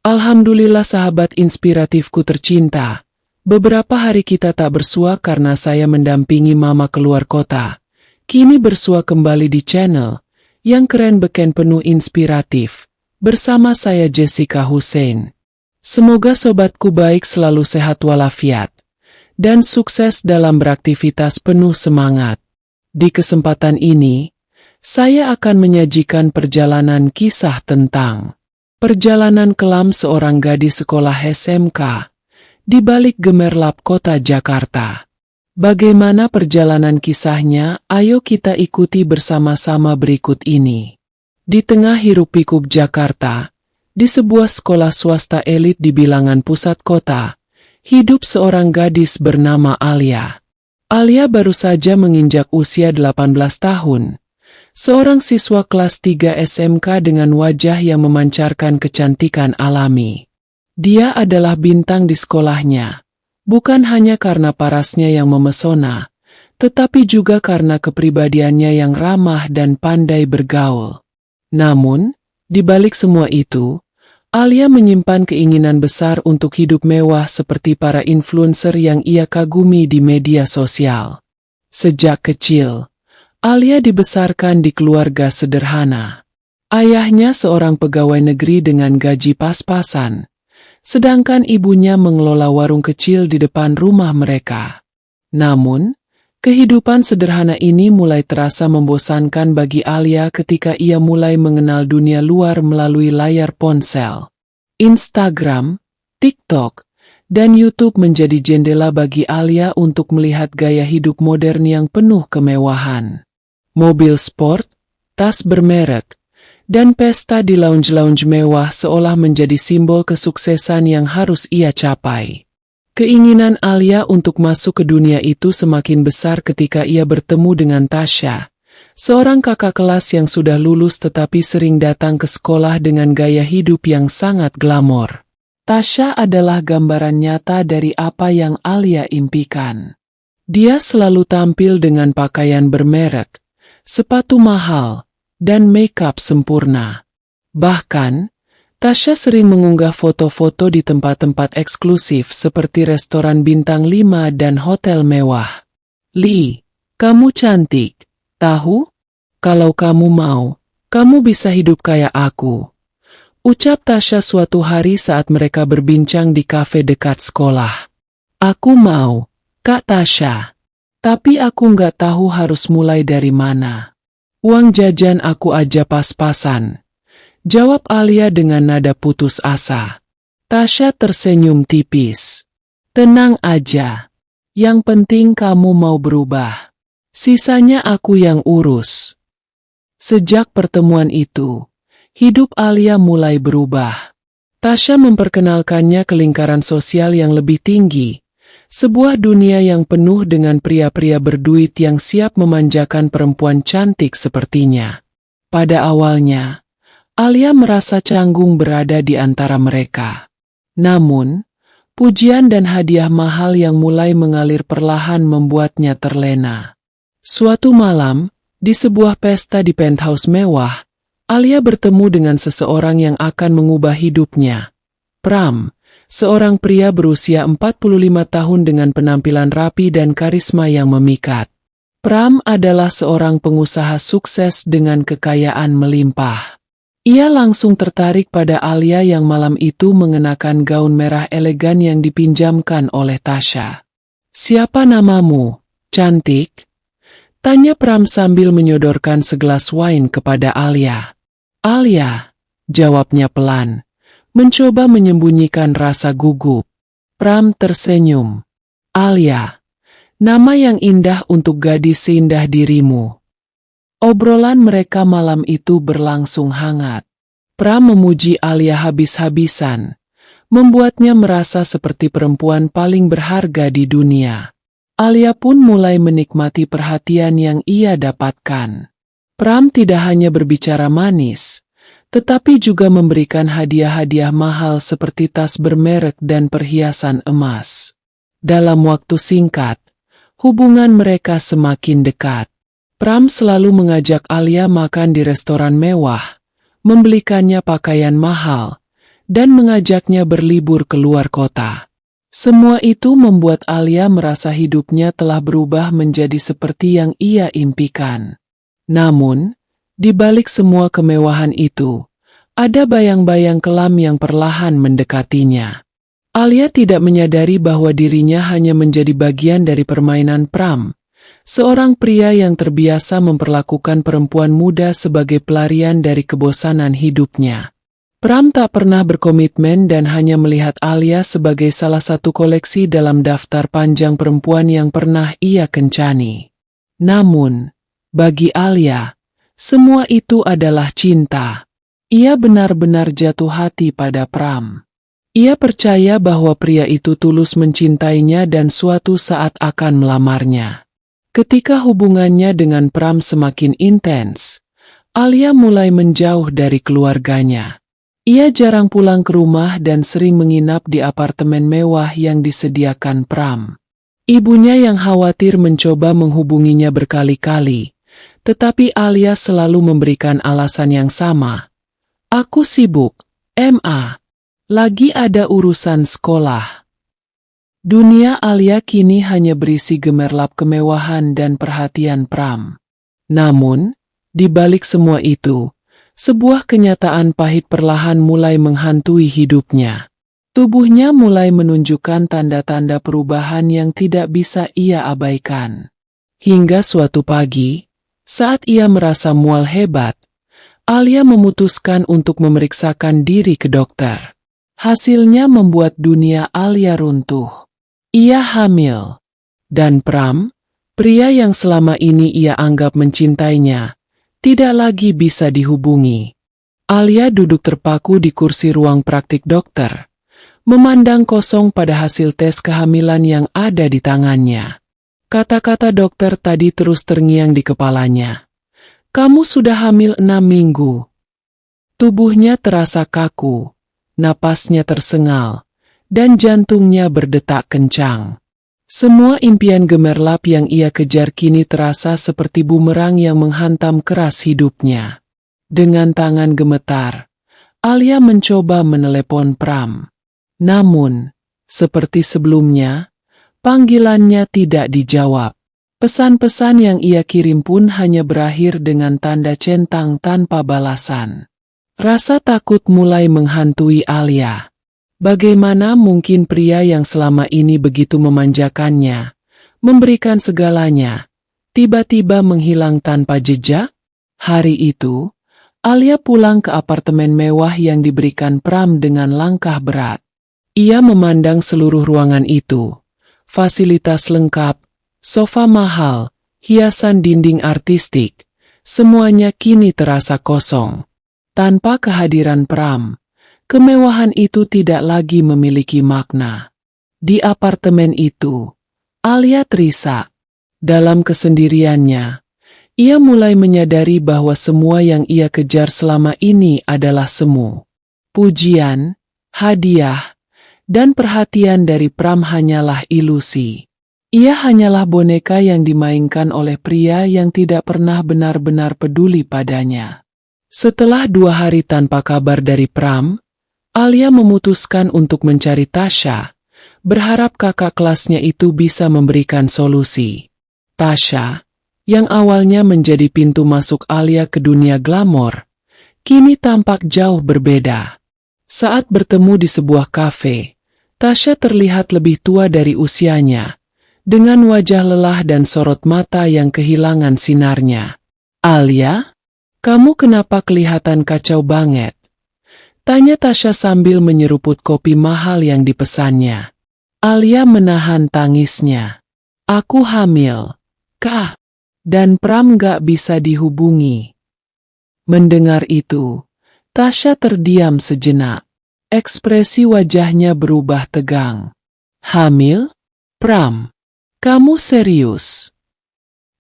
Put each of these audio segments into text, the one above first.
Alhamdulillah sahabat inspiratifku tercinta. Beberapa hari kita tak bersua karena saya mendampingi mama keluar kota. Kini bersua kembali di channel yang keren beken penuh inspiratif. Bersama saya Jessica Hussein. Semoga sobatku baik selalu sehat walafiat. Dan sukses dalam beraktivitas penuh semangat. Di kesempatan ini, saya akan menyajikan perjalanan kisah tentang perjalanan kelam seorang gadis sekolah SMK di balik gemerlap kota Jakarta. Bagaimana perjalanan kisahnya? Ayo kita ikuti bersama-sama berikut ini. Di tengah hiruk-pikuk Jakarta, di sebuah sekolah swasta elit di bilangan pusat kota, hidup seorang gadis bernama Alia. Alia baru saja menginjak usia 18 tahun. Seorang siswa kelas 3 SMK dengan wajah yang memancarkan kecantikan alami. Dia adalah bintang di sekolahnya, bukan hanya karena parasnya yang memesona, tetapi juga karena kepribadiannya yang ramah dan pandai bergaul. Namun, di balik semua itu, Alia menyimpan keinginan besar untuk hidup mewah seperti para influencer yang ia kagumi di media sosial. Sejak kecil, Alia dibesarkan di keluarga sederhana. Ayahnya seorang pegawai negeri dengan gaji pas-pasan, sedangkan ibunya mengelola warung kecil di depan rumah mereka. Namun, kehidupan sederhana ini mulai terasa membosankan bagi Alia ketika ia mulai mengenal dunia luar melalui layar ponsel. Instagram, TikTok, dan YouTube menjadi jendela bagi Alia untuk melihat gaya hidup modern yang penuh kemewahan. Mobil sport, tas bermerek, dan pesta di lounge-lounge mewah seolah menjadi simbol kesuksesan yang harus ia capai. Keinginan Alia untuk masuk ke dunia itu semakin besar ketika ia bertemu dengan Tasha, seorang kakak kelas yang sudah lulus tetapi sering datang ke sekolah dengan gaya hidup yang sangat glamor. Tasha adalah gambaran nyata dari apa yang Alia impikan. Dia selalu tampil dengan pakaian bermerek, sepatu mahal, dan make-up sempurna. Bahkan, Tasha sering mengunggah foto-foto di tempat-tempat eksklusif seperti restoran bintang 5 dan hotel mewah. "Li, kamu cantik. Tahu? Kalau kamu mau, kamu bisa hidup kayak aku," ucap Tasha suatu hari saat mereka berbincang di kafe dekat sekolah. "Aku mau, Kak Tasha. Tapi aku nggak tahu harus mulai dari mana. Uang jajan aku aja pas-pasan," jawab Alia dengan nada putus asa. Tasha tersenyum tipis. "Tenang aja. Yang penting kamu mau berubah. Sisanya aku yang urus." Sejak pertemuan itu, hidup Alia mulai berubah. Tasha memperkenalkannya ke lingkaran sosial yang lebih tinggi. Sebuah dunia yang penuh dengan pria-pria berduit yang siap memanjakan perempuan cantik sepertinya. Pada awalnya, Alia merasa canggung berada di antara mereka. Namun, pujian dan hadiah mahal yang mulai mengalir perlahan membuatnya terlena. Suatu malam, di sebuah pesta di penthouse mewah, Alia bertemu dengan seseorang yang akan mengubah hidupnya. Pram, seorang pria berusia 45 tahun dengan penampilan rapi dan karisma yang memikat. Pram adalah seorang pengusaha sukses dengan kekayaan melimpah. Ia langsung tertarik pada Alia yang malam itu mengenakan gaun merah elegan yang dipinjamkan oleh Tasha. "Siapa namamu, cantik?" tanya Pram sambil menyodorkan segelas wine kepada Alia. "Alia," jawabnya pelan, mencoba menyembunyikan rasa gugup. Pram tersenyum. "Alia, nama yang indah untuk gadis seindah dirimu." Obrolan mereka malam itu berlangsung hangat. Pram memuji Alia habis-habisan, membuatnya merasa seperti perempuan paling berharga di dunia. Alia pun mulai menikmati perhatian yang ia dapatkan. Pram tidak hanya berbicara manis, tetapi juga memberikan hadiah-hadiah mahal seperti tas bermerek dan perhiasan emas. Dalam waktu singkat, hubungan mereka semakin dekat. Pram selalu mengajak Alia makan di restoran mewah, membelikannya pakaian mahal, dan mengajaknya berlibur keluar kota. Semua itu membuat Alia merasa hidupnya telah berubah menjadi seperti yang ia impikan. Namun, di balik semua kemewahan itu, ada bayang-bayang kelam yang perlahan mendekatinya. Alia tidak menyadari bahwa dirinya hanya menjadi bagian dari permainan Pram, seorang pria yang terbiasa memperlakukan perempuan muda sebagai pelarian dari kebosanan hidupnya. Pram tak pernah berkomitmen dan hanya melihat Alia sebagai salah satu koleksi dalam daftar panjang perempuan yang pernah ia kencani. Namun, bagi Alia, semua itu adalah cinta. Ia benar-benar jatuh hati pada Pram. Ia percaya bahwa pria itu tulus mencintainya dan suatu saat akan melamarnya. Ketika hubungannya dengan Pram semakin intens, Alia mulai menjauh dari keluarganya. Ia jarang pulang ke rumah dan sering menginap di apartemen mewah yang disediakan Pram. Ibunya yang khawatir mencoba menghubunginya berkali-kali, tetapi Alia selalu memberikan alasan yang sama. Aku sibuk, Ma. Lagi ada urusan sekolah. Dunia Alia kini hanya berisi gemerlap kemewahan dan perhatian Pram. Namun, di balik semua itu, sebuah kenyataan pahit perlahan mulai menghantui hidupnya. Tubuhnya mulai menunjukkan tanda-tanda perubahan yang tidak bisa ia abaikan. Hingga suatu pagi, saat ia merasa mual hebat, Alia memutuskan untuk memeriksakan diri ke dokter. Hasilnya membuat dunia Alia runtuh. Ia hamil. Dan Pram, pria yang selama ini ia anggap mencintainya, tidak lagi bisa dihubungi. Alia duduk terpaku di kursi ruang praktik dokter, memandang kosong pada hasil tes kehamilan yang ada di tangannya. Kata-kata dokter tadi terus terngiang di kepalanya. Kamu sudah hamil 6 minggu. Tubuhnya terasa kaku, napasnya tersengal, dan jantungnya berdetak kencang. Semua impian gemerlap yang ia kejar kini terasa seperti bumerang yang menghantam keras hidupnya. Dengan tangan gemetar, Alia mencoba menelepon Pram. Namun, seperti sebelumnya, panggilannya tidak dijawab. Pesan-pesan yang ia kirim pun hanya berakhir dengan tanda centang tanpa balasan. Rasa takut mulai menghantui Alia. Bagaimana mungkin pria yang selama ini begitu memanjakannya, memberikan segalanya, tiba-tiba menghilang tanpa jejak? Hari itu, Alia pulang ke apartemen mewah yang diberikan Pram dengan langkah berat. Ia memandang seluruh ruangan itu. Fasilitas lengkap, sofa mahal, hiasan dinding artistik, semuanya kini terasa kosong. Tanpa kehadiran Pram, kemewahan itu tidak lagi memiliki makna. Di apartemen itu, Alia terisak. Dalam kesendiriannya, ia mulai menyadari bahwa semua yang ia kejar selama ini adalah semu. Pujian, hadiah, dan perhatian dari Pram hanyalah ilusi. Ia hanyalah boneka yang dimainkan oleh pria yang tidak pernah benar-benar peduli padanya. Setelah 2 hari tanpa kabar dari Pram, Alia memutuskan untuk mencari Tasha, berharap kakak kelasnya itu bisa memberikan solusi. Tasha, yang awalnya menjadi pintu masuk Alia ke dunia glamor, kini tampak jauh berbeda. Saat bertemu di sebuah kafe, Tasha terlihat lebih tua dari usianya, dengan wajah lelah dan sorot mata yang kehilangan sinarnya. Alia, kamu kenapa kelihatan kacau banget? Tanya Tasha sambil menyeruput kopi mahal yang dipesannya. Alia menahan tangisnya. Aku hamil, Kak, dan Pram gak bisa dihubungi. Mendengar itu, Tasha terdiam sejenak. Ekspresi wajahnya berubah tegang. Hamil? Pram, kamu serius?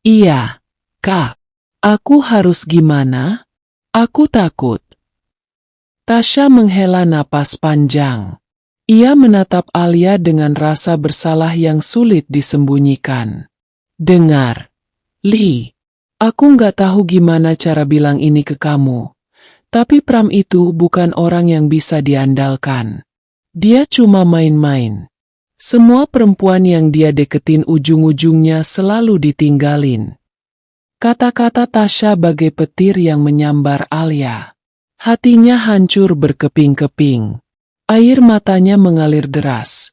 Iya, Kak. Aku harus gimana? Aku takut. Tasha menghela napas panjang. Ia menatap Alia dengan rasa bersalah yang sulit disembunyikan. Dengar, Li, aku nggak tahu gimana cara bilang ini ke kamu. Tapi Pram itu bukan orang yang bisa diandalkan. Dia cuma main-main. Semua perempuan yang dia deketin ujung-ujungnya selalu ditinggalin. Kata-kata Tasya bagai petir yang menyambar Alia. Hatinya hancur berkeping-keping. Air matanya mengalir deras.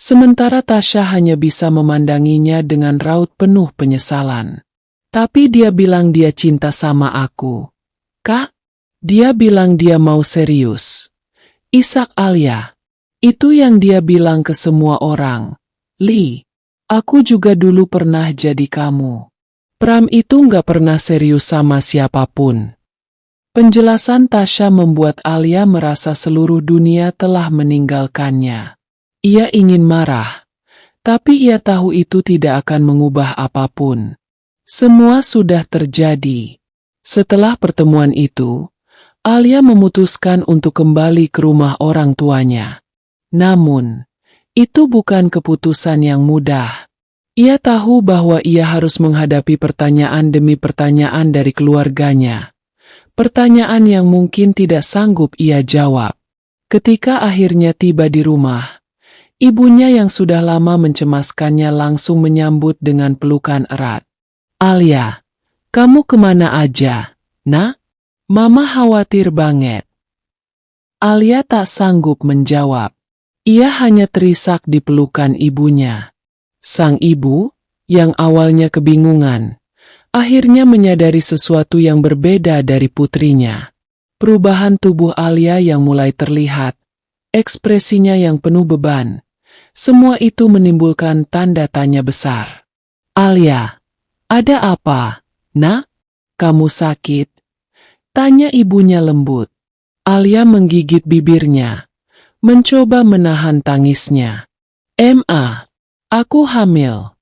Sementara Tasya hanya bisa memandanginya dengan raut penuh penyesalan. Tapi dia bilang dia cinta sama aku. Kak? Dia bilang dia mau serius. Isak Alia. Itu yang dia bilang ke semua orang. Li, aku juga dulu pernah jadi kamu. Pram itu nggak pernah serius sama siapapun. Penjelasan Tasya membuat Alia merasa seluruh dunia telah meninggalkannya. Ia ingin marah, tapi ia tahu itu tidak akan mengubah apapun. Semua sudah terjadi. Setelah pertemuan itu, Alia memutuskan untuk kembali ke rumah orang tuanya. Namun, itu bukan keputusan yang mudah. Ia tahu bahwa ia harus menghadapi pertanyaan demi pertanyaan dari keluarganya. Pertanyaan yang mungkin tidak sanggup ia jawab. Ketika akhirnya tiba di rumah, ibunya yang sudah lama mencemaskannya langsung menyambut dengan pelukan erat. Alia, kamu kemana aja, Nak? Mama khawatir banget. Alia tak sanggup menjawab. Ia hanya terisak di pelukan ibunya. Sang ibu, yang awalnya kebingungan, akhirnya menyadari sesuatu yang berbeda dari putrinya. Perubahan tubuh Alia yang mulai terlihat, ekspresinya yang penuh beban, semua itu menimbulkan tanda tanya besar. Alia, ada apa, Nak? Kamu sakit? Tanya ibunya lembut. Alia menggigit bibirnya, mencoba menahan tangisnya. Aku hamil.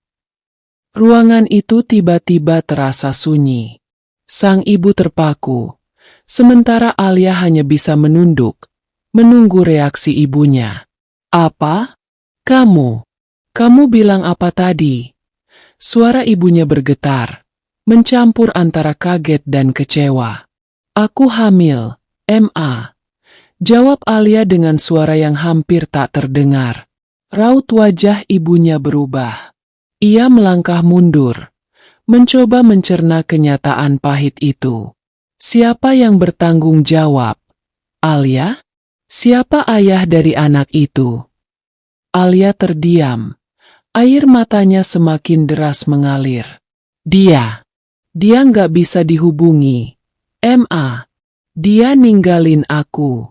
Ruangan itu tiba-tiba terasa sunyi. Sang ibu terpaku, sementara Alia hanya bisa menunduk, menunggu reaksi ibunya. Apa? Kamu bilang apa tadi? Suara ibunya bergetar, mencampur antara kaget dan kecewa. Aku hamil, Jawab Alia dengan suara yang hampir tak terdengar. Raut wajah ibunya berubah. Ia melangkah mundur, mencoba mencerna kenyataan pahit itu. Siapa yang bertanggung jawab? Alia? Siapa ayah dari anak itu? Alia terdiam. Air matanya semakin deras mengalir. Dia nggak bisa dihubungi. Dia ninggalin aku.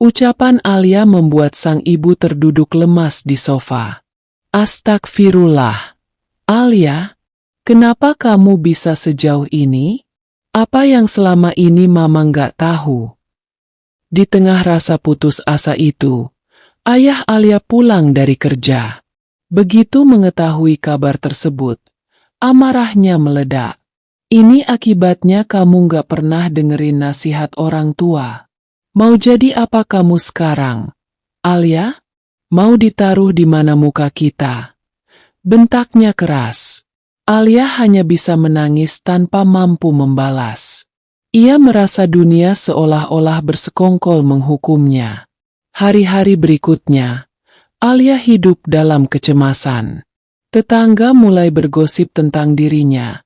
Ucapan Alia membuat sang ibu terduduk lemas di sofa. Astagfirullah. Alia, kenapa kamu bisa sejauh ini? Apa yang selama ini Mama nggak tahu? Di tengah rasa putus asa itu, ayah Alia pulang dari kerja. Begitu mengetahui kabar tersebut, amarahnya meledak. Ini akibatnya kamu nggak pernah dengerin nasihat orang tua. Mau jadi apa kamu sekarang? Alia? Mau ditaruh di mana muka kita? Bentaknya keras. Alia hanya bisa menangis tanpa mampu membalas. Ia merasa dunia seolah-olah bersekongkol menghukumnya. Hari-hari berikutnya, Alia hidup dalam kecemasan. Tetangga mulai bergosip tentang dirinya,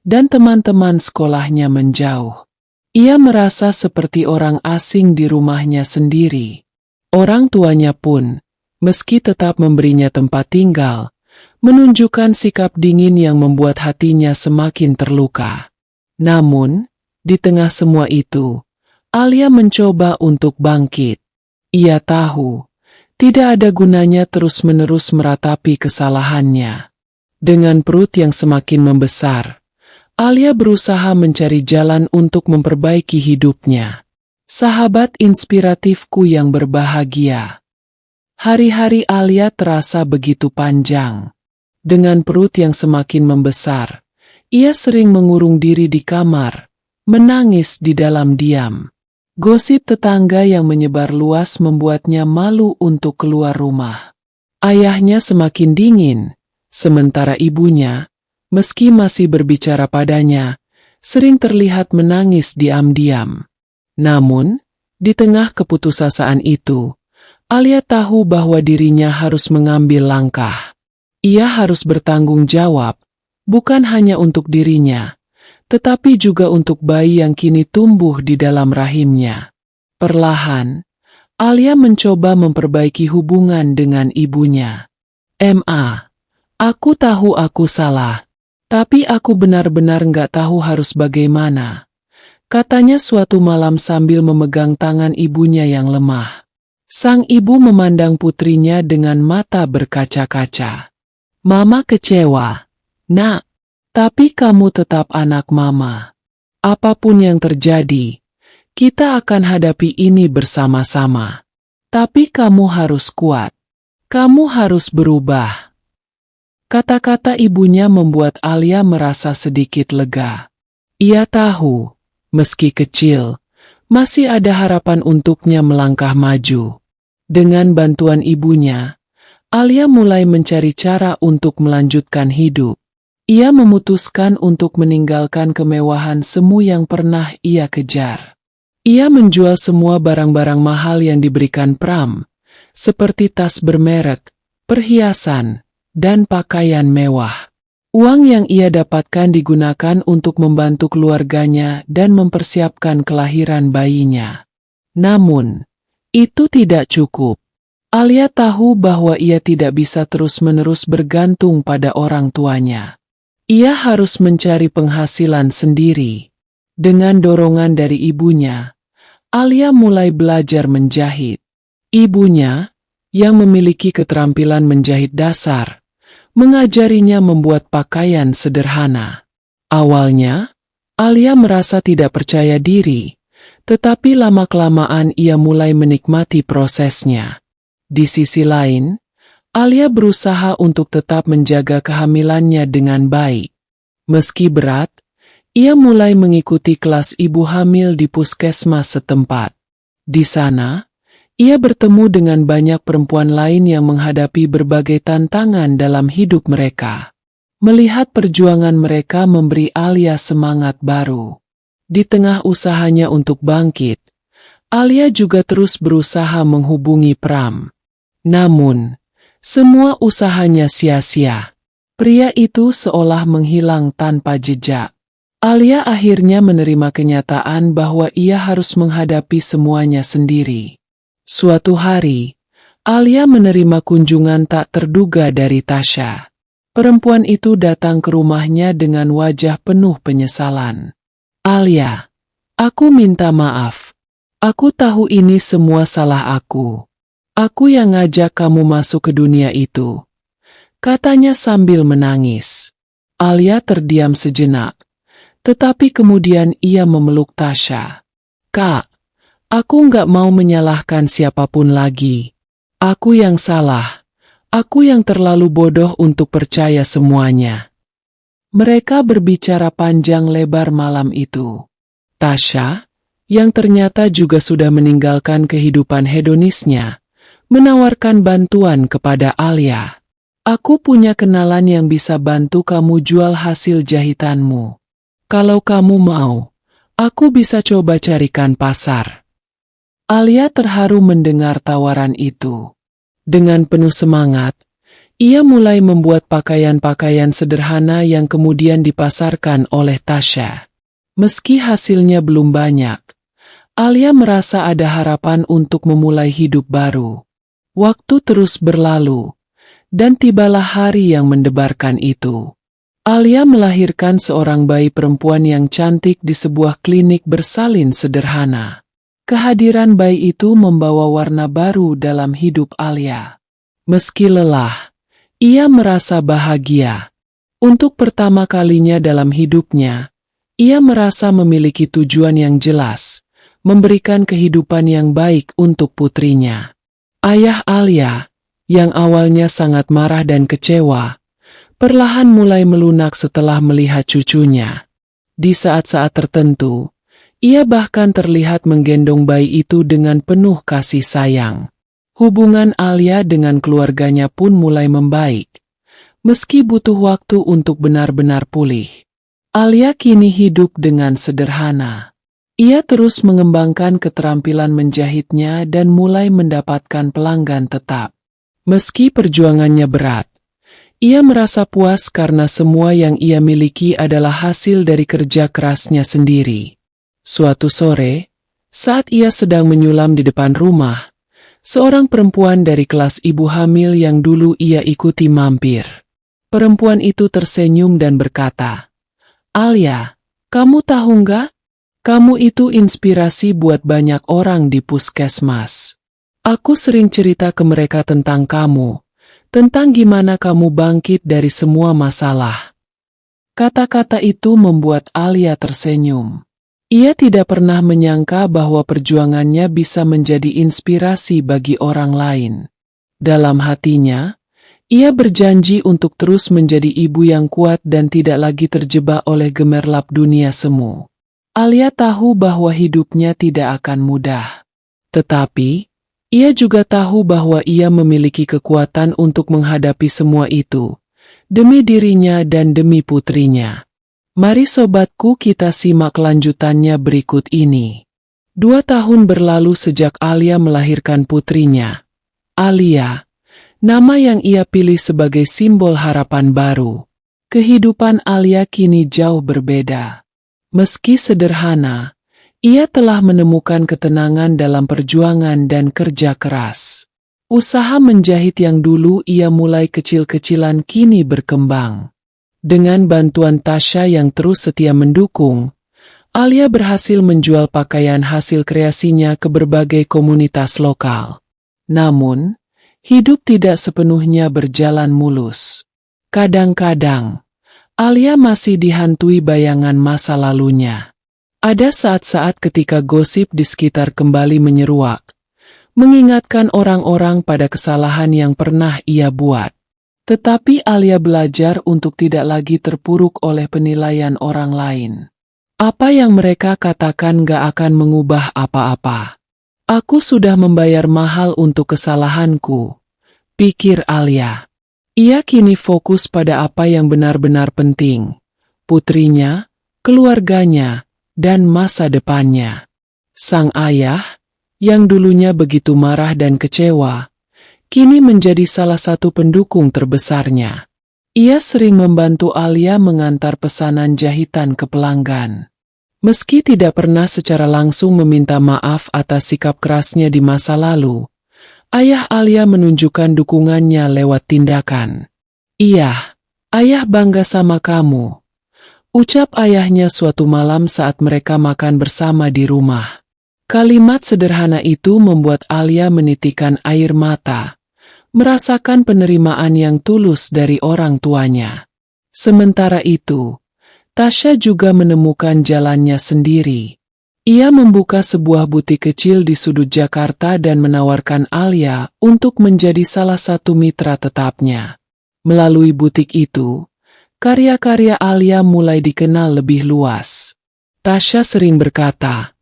dan teman-teman sekolahnya menjauh. Ia merasa seperti orang asing di rumahnya sendiri. Orang tuanya pun, meski tetap memberinya tempat tinggal, menunjukkan sikap dingin yang membuat hatinya semakin terluka. Namun, di tengah semua itu, Alia mencoba untuk bangkit. Ia tahu, tidak ada gunanya terus-menerus meratapi kesalahannya. Dengan perut yang semakin membesar, Alia berusaha mencari jalan untuk memperbaiki hidupnya. Sahabat inspiratifku yang berbahagia. Hari-hari Alia terasa begitu panjang. Dengan perut yang semakin membesar, ia sering mengurung diri di kamar, menangis di dalam diam. Gosip tetangga yang menyebar luas membuatnya malu untuk keluar rumah. Ayahnya semakin dingin, sementara ibunya, meski masih berbicara padanya, sering terlihat menangis diam-diam. Namun, di tengah keputusasaan itu, Alia tahu bahwa dirinya harus mengambil langkah. Ia harus bertanggung jawab, bukan hanya untuk dirinya, tetapi juga untuk bayi yang kini tumbuh di dalam rahimnya. Perlahan, Alia mencoba memperbaiki hubungan dengan ibunya. Aku tahu aku salah, tapi aku benar-benar nggak tahu harus bagaimana," katanya suatu malam sambil memegang tangan ibunya yang lemah. Sang ibu memandang putrinya dengan mata berkaca-kaca. "Mama kecewa, Nak. Tapi kamu tetap anak Mama. Apapun yang terjadi, kita akan hadapi ini bersama-sama. Tapi kamu harus kuat. Kamu harus berubah." Kata-kata ibunya membuat Alia merasa sedikit lega. Ia tahu, meski kecil, masih ada harapan untuknya melangkah maju. Dengan bantuan ibunya, Alia mulai mencari cara untuk melanjutkan hidup. Ia memutuskan untuk meninggalkan kemewahan semu yang pernah ia kejar. Ia menjual semua barang-barang mahal yang diberikan Pram, seperti tas bermerek, perhiasan, dan pakaian mewah. Uang yang ia dapatkan digunakan untuk membantu keluarganya dan mempersiapkan kelahiran bayinya. Namun, itu tidak cukup. Alia tahu bahwa ia tidak bisa terus-menerus bergantung pada orang tuanya. Ia harus mencari penghasilan sendiri. Dengan dorongan dari ibunya, Alia mulai belajar menjahit. Ibunya, yang memiliki keterampilan menjahit dasar, mengajarinya membuat pakaian sederhana. Awalnya, Alia merasa tidak percaya diri, tetapi lama-kelamaan ia mulai menikmati prosesnya. Di sisi lain, Alia berusaha untuk tetap menjaga kehamilannya dengan baik. Meski berat, ia mulai mengikuti kelas ibu hamil di puskesmas setempat. Di sana, ia bertemu dengan banyak perempuan lain yang menghadapi berbagai tantangan dalam hidup mereka. Melihat perjuangan mereka memberi Alia semangat baru. Di tengah usahanya untuk bangkit, Alia juga terus berusaha menghubungi Pram. Namun, semua usahanya sia-sia. Pria itu seolah menghilang tanpa jejak. Alia akhirnya menerima kenyataan bahwa ia harus menghadapi semuanya sendiri. Suatu hari, Alia menerima kunjungan tak terduga dari Tasha. Perempuan itu datang ke rumahnya dengan wajah penuh penyesalan. "Alia, aku minta maaf. Aku tahu ini semua salah aku. Aku yang ngajak kamu masuk ke dunia itu," katanya sambil menangis. Alia terdiam sejenak, tetapi kemudian ia memeluk Tasha. "Kak, aku nggak mau menyalahkan siapapun lagi. Aku yang salah. Aku yang terlalu bodoh untuk percaya semuanya." Mereka berbicara panjang lebar malam itu. Tasha, yang ternyata juga sudah meninggalkan kehidupan hedonisnya, menawarkan bantuan kepada Alia. "Aku punya kenalan yang bisa bantu kamu jual hasil jahitanmu. Kalau kamu mau, aku bisa coba carikan pasar." Alia terharu mendengar tawaran itu. Dengan penuh semangat, ia mulai membuat pakaian-pakaian sederhana yang kemudian dipasarkan oleh Tasha. Meski hasilnya belum banyak, Alia merasa ada harapan untuk memulai hidup baru. Waktu terus berlalu, dan tibalah hari yang mendebarkan itu. Alia melahirkan seorang bayi perempuan yang cantik di sebuah klinik bersalin sederhana. Kehadiran bayi itu membawa warna baru dalam hidup Alia. Meski lelah, ia merasa bahagia. Untuk pertama kalinya dalam hidupnya, ia merasa memiliki tujuan yang jelas, memberikan kehidupan yang baik untuk putrinya. Ayah Alia, yang awalnya sangat marah dan kecewa, perlahan mulai melunak setelah melihat cucunya. Di saat-saat tertentu, ia bahkan terlihat menggendong bayi itu dengan penuh kasih sayang. Hubungan Alia dengan keluarganya pun mulai membaik. Meski butuh waktu untuk benar-benar pulih, Alia kini hidup dengan sederhana. Ia terus mengembangkan keterampilan menjahitnya dan mulai mendapatkan pelanggan tetap. Meski perjuangannya berat, ia merasa puas karena semua yang ia miliki adalah hasil dari kerja kerasnya sendiri. Suatu sore, saat ia sedang menyulam di depan rumah, seorang perempuan dari kelas ibu hamil yang dulu ia ikuti mampir. Perempuan itu tersenyum dan berkata, "Alia, kamu tahu nggak? Kamu itu inspirasi buat banyak orang di puskesmas. Aku sering cerita ke mereka tentang kamu, tentang gimana kamu bangkit dari semua masalah." Kata-kata itu membuat Alia tersenyum. Ia tidak pernah menyangka bahwa perjuangannya bisa menjadi inspirasi bagi orang lain. Dalam hatinya, ia berjanji untuk terus menjadi ibu yang kuat dan tidak lagi terjebak oleh gemerlap dunia semu. Alia tahu bahwa hidupnya tidak akan mudah. Tetapi, ia juga tahu bahwa ia memiliki kekuatan untuk menghadapi semua itu, demi dirinya dan demi putrinya. Mari sobatku, kita simak lanjutannya berikut ini. 2 tahun berlalu sejak Alia melahirkan putrinya, Alia, nama yang ia pilih sebagai simbol harapan baru. Kehidupan Alia kini jauh berbeda. Meski sederhana, ia telah menemukan ketenangan dalam perjuangan dan kerja keras. Usaha menjahit yang dulu ia mulai kecil-kecilan kini berkembang. Dengan bantuan Tasya yang terus setia mendukung, Alia berhasil menjual pakaian hasil kreasinya ke berbagai komunitas lokal. Namun, hidup tidak sepenuhnya berjalan mulus. Kadang-kadang, Alia masih dihantui bayangan masa lalunya. Ada saat-saat ketika gosip di sekitar kembali menyeruak, mengingatkan orang-orang pada kesalahan yang pernah ia buat. Tetapi Alia belajar untuk tidak lagi terpuruk oleh penilaian orang lain. Apa yang mereka katakan gak akan mengubah apa-apa. Aku sudah membayar mahal untuk kesalahanku, pikir Alia. Ia kini fokus pada apa yang benar-benar penting, putrinya, keluarganya, dan masa depannya. Sang ayah, yang dulunya begitu marah dan kecewa, kini menjadi salah satu pendukung terbesarnya. Ia sering membantu Alia mengantar pesanan jahitan ke pelanggan. Meski tidak pernah secara langsung meminta maaf atas sikap kerasnya di masa lalu, ayah Alia menunjukkan dukungannya lewat tindakan. "Iya, ayah bangga sama kamu," ucap ayahnya suatu malam saat mereka makan bersama di rumah. Kalimat sederhana itu membuat Alia menitikkan air mata, merasakan penerimaan yang tulus dari orang tuanya. Sementara itu, Tasya juga menemukan jalannya sendiri. Ia membuka sebuah butik kecil di sudut Jakarta dan menawarkan Alia untuk menjadi salah satu mitra tetapnya. Melalui butik itu, karya-karya Alia mulai dikenal lebih luas. Tasya sering berkata,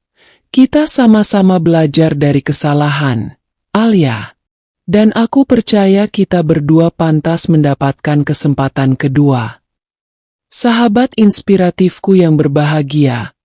"Kita sama-sama belajar dari kesalahan, Alia. Dan aku percaya kita berdua pantas mendapatkan kesempatan kedua." Sahabat inspiratifku yang berbahagia,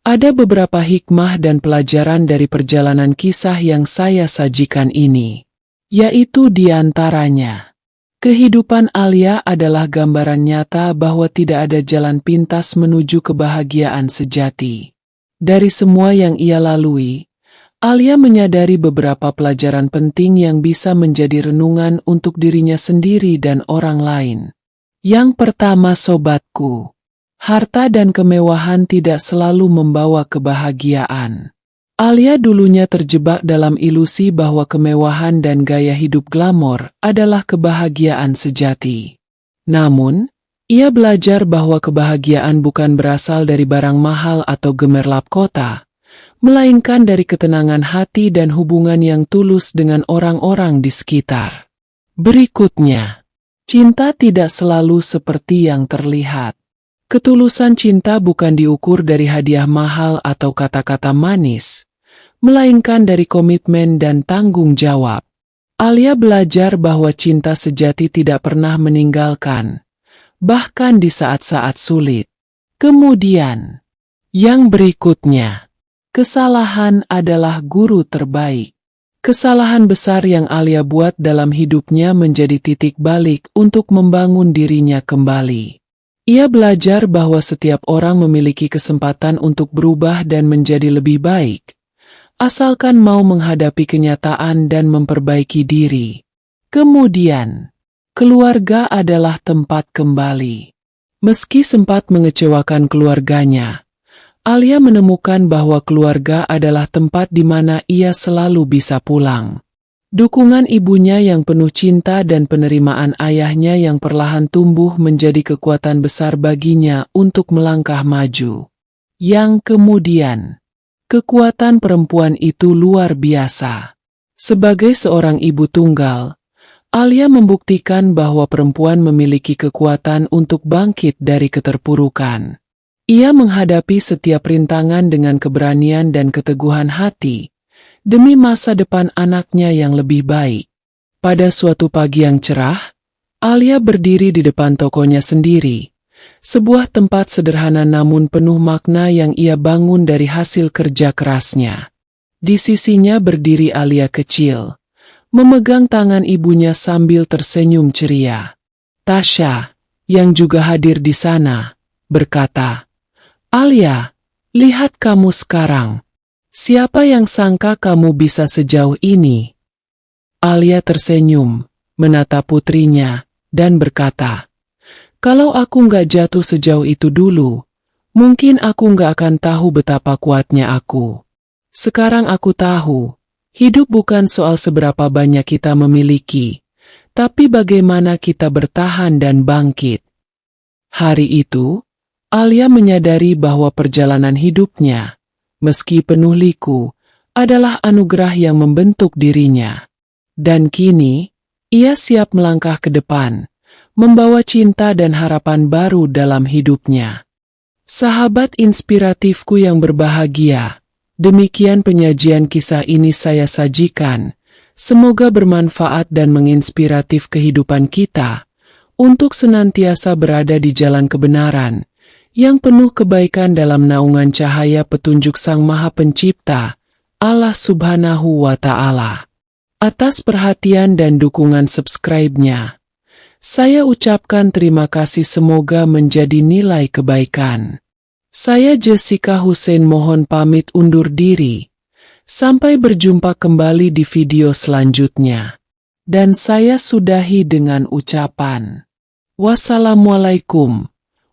ada beberapa hikmah dan pelajaran dari perjalanan kisah yang saya sajikan ini. Yaitu di antaranya, kehidupan Alia adalah gambaran nyata bahwa tidak ada jalan pintas menuju kebahagiaan sejati. Dari semua yang ia lalui, Alia menyadari beberapa pelajaran penting yang bisa menjadi renungan untuk dirinya sendiri dan orang lain. Yang pertama, sobatku, harta dan kemewahan tidak selalu membawa kebahagiaan. Alia dulunya terjebak dalam ilusi bahwa kemewahan dan gaya hidup glamor adalah kebahagiaan sejati. Namun, ia belajar bahwa kebahagiaan bukan berasal dari barang mahal atau gemerlap kota, melainkan dari ketenangan hati dan hubungan yang tulus dengan orang-orang di sekitar. Berikutnya, cinta tidak selalu seperti yang terlihat. Ketulusan cinta bukan diukur dari hadiah mahal atau kata-kata manis, melainkan dari komitmen dan tanggung jawab. Alia belajar bahwa cinta sejati tidak pernah meninggalkan, bahkan di saat-saat sulit. Kemudian, yang berikutnya, Kesalahan adalah guru terbaik. Kesalahan besar yang Alia buat dalam hidupnya menjadi titik balik untuk membangun dirinya kembali. Ia belajar bahwa setiap orang memiliki kesempatan untuk berubah dan menjadi lebih baik, asalkan mau menghadapi kenyataan dan memperbaiki diri. Kemudian, keluarga adalah tempat kembali. Meski sempat mengecewakan keluarganya, Alia menemukan bahwa keluarga adalah tempat di mana ia selalu bisa pulang. Dukungan ibunya yang penuh cinta dan penerimaan ayahnya yang perlahan tumbuh menjadi kekuatan besar baginya untuk melangkah maju. Yang kemudian, kekuatan perempuan itu luar biasa. Sebagai seorang ibu tunggal, Alia membuktikan bahwa perempuan memiliki kekuatan untuk bangkit dari keterpurukan. Ia menghadapi setiap rintangan dengan keberanian dan keteguhan hati, demi masa depan anaknya yang lebih baik. Pada suatu pagi yang cerah, Alia berdiri di depan tokonya sendiri, sebuah tempat sederhana namun penuh makna yang ia bangun dari hasil kerja kerasnya. Di sisinya berdiri Alia kecil, memegang tangan ibunya sambil tersenyum ceria. Tasya, yang juga hadir di sana, berkata, "Alia, lihat kamu sekarang. Siapa yang sangka kamu bisa sejauh ini?" Alia tersenyum, menatap putrinya, dan berkata, "Kalau aku nggak jatuh sejauh itu dulu, mungkin aku nggak akan tahu betapa kuatnya aku. Sekarang aku tahu, hidup bukan soal seberapa banyak kita memiliki, tapi bagaimana kita bertahan dan bangkit." Hari itu, Alia menyadari bahwa perjalanan hidupnya, meski penuh liku, adalah anugerah yang membentuk dirinya. Dan kini, ia siap melangkah ke depan, membawa cinta dan harapan baru dalam hidupnya. Sahabat inspiratifku yang berbahagia, demikian penyajian kisah ini saya sajikan. Semoga bermanfaat dan menginspiratif kehidupan kita, untuk senantiasa berada di jalan kebenaran, yang penuh kebaikan dalam naungan cahaya petunjuk Sang Maha Pencipta, Allah Subhanahu wa Ta'ala. Atas perhatian dan dukungan subscribe-nya, saya ucapkan terima kasih, semoga menjadi nilai kebaikan. Saya Jessica Hussein mohon pamit undur diri. Sampai berjumpa kembali di video selanjutnya. Dan saya sudahi dengan ucapan, wassalamualaikum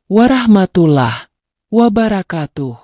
warahmatullahi wabarakatuh.